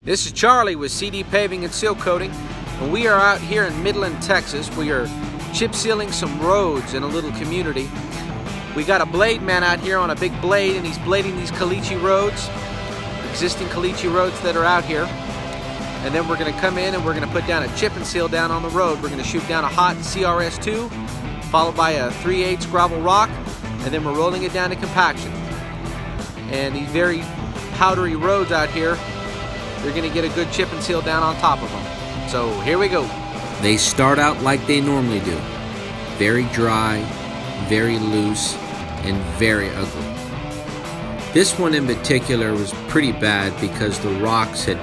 This is Charlie with CD Paving and Seal Coating, and we are out here in Midland, Texas. We are chip sealing some roads in a little community. We got a blade man out here on a big blade, and he's blading these caliche roads, existing caliche roads that are out here. And then we're going to come in and we're going to put down a chip and seal down on the road. We're going to shoot down a hot CRS2, followed by a 3/8 gravel rock, and then we're rolling it down to compaction. And these very powdery roads out here, you're going to get a good chip and seal down on top of them. So here we go. They start out like they normally do. Very dry, very loose, and very ugly. This one in particular was pretty bad because the rocks had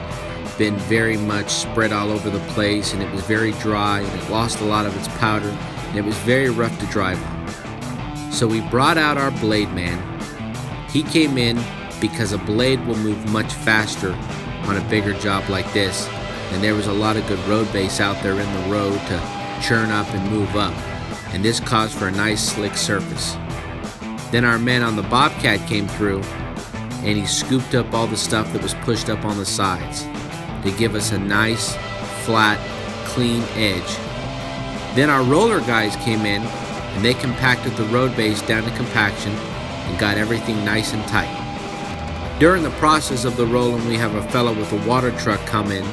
been very much spread all over the place, and it was very dry, and it lost a lot of its powder, and it was very rough to drive on. So we brought out our blade man. He came in because a blade will move much faster on a bigger job like this, and there was a lot of good road base out there in the road to churn up and move up, and this caused for a nice slick surface. Then our man on the Bobcat came through, and he scooped up all the stuff that was pushed up on the sides to give us a nice, flat, clean edge. Then our roller guys came in, and they compacted the road base down to compaction and got everything nice and tight. During the process of the rolling, we have a fellow with a water truck come in,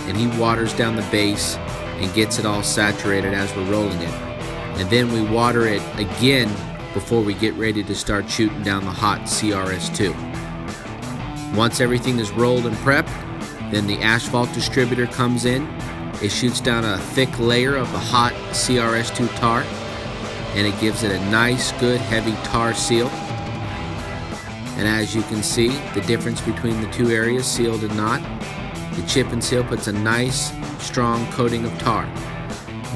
and he waters down the base and gets it all saturated as we're rolling it. And then we water it again before we get ready to start shooting down the hot CRS2. Once everything is rolled and prepped, then the asphalt distributor comes in. It shoots down a thick layer of the hot CRS2 tar, and it gives it a nice, good, heavy tar seal. And as you can see, the difference between the two areas, sealed and not, the chip and seal puts a nice, strong coating of tar.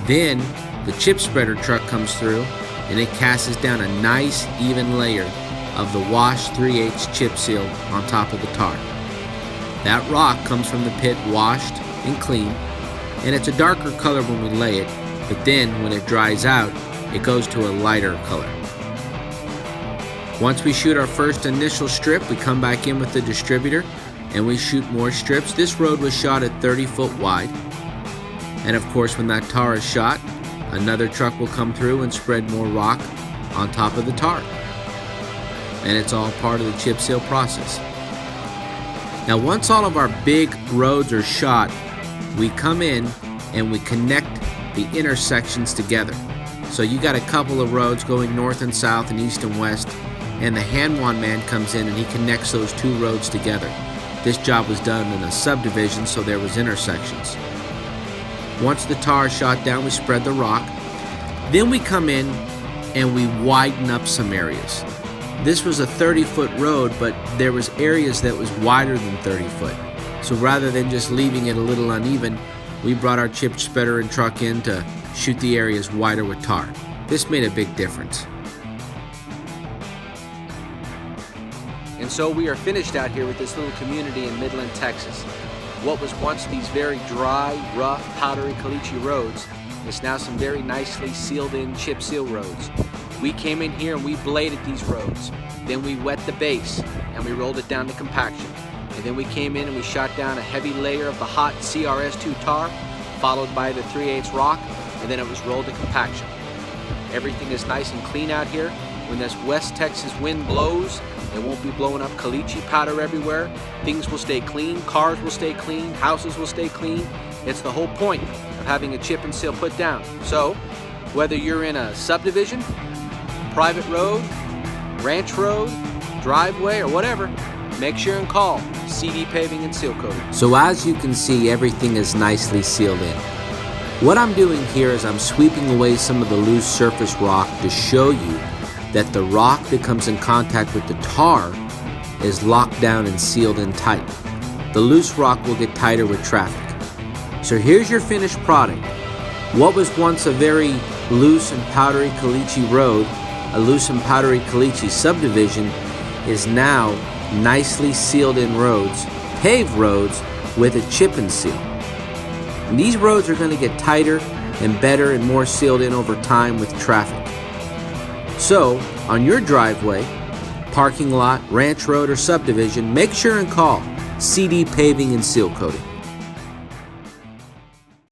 Then the chip spreader truck comes through, and it casts down a nice, even layer of the washed 3/8 chip seal on top of the tar. That rock comes from the pit washed and clean, and it's a darker color when we lay it, but then when it dries out, it goes to a lighter color. Once we shoot our first initial strip, we come back in with the distributor and we shoot more strips. This road was shot at 30 foot wide, and of course when that tar is shot, another truck will come through and spread more rock on top of the tar, and it's all part of the chip seal process. Now once all of our big roads are shot, we come in and we connect the intersections together. So you got a couple of roads going north and south and east and west, and the hand-wand man comes in and he connects those two roads together. This job was done in a subdivision, so there was intersections. Once the tar is shot down, we spread the rock. Then we come in and we widen up some areas. This was a 30-foot road, but there was areas that was wider than 30 foot. So rather than just leaving it a little uneven, we brought our chip spreader and truck in to shoot the areas wider with tar. This made a big difference. And so we are finished out here with this little community in Midland, Texas. What was once these very dry, rough, powdery caliche roads is now some very nicely sealed in chip seal roads. We came in here and we bladed these roads. Then we wet the base and we rolled it down to compaction. And then we came in and we shot down a heavy layer of the hot CRS2 tar, followed by the 3/8 rock, and then it was rolled to compaction. Everything is nice and clean out here. When this West Texas wind blows, it won't be blowing up caliche powder everywhere. Things will stay clean, cars will stay clean, houses will stay clean. It's the whole point of having a chip and seal put down. So, whether you're in a subdivision, private road, ranch road, driveway, or whatever, make sure and call CD Paving and Seal Coating. So as you can see, everything is nicely sealed in. What I'm doing here is I'm sweeping away some of the loose surface rock to show you that the rock that comes in contact with the tar is locked down and sealed in tight. The loose rock will get tighter with traffic. So here's your finished product. What was once a very loose and powdery caliche road, a loose and powdery caliche subdivision, is now nicely sealed in roads, paved roads with a chip and seal. And these roads are going to get tighter and better and more sealed in over time with traffic. So, on your driveway, parking lot, ranch road, or subdivision, make sure and call CD Paving and Seal Coating.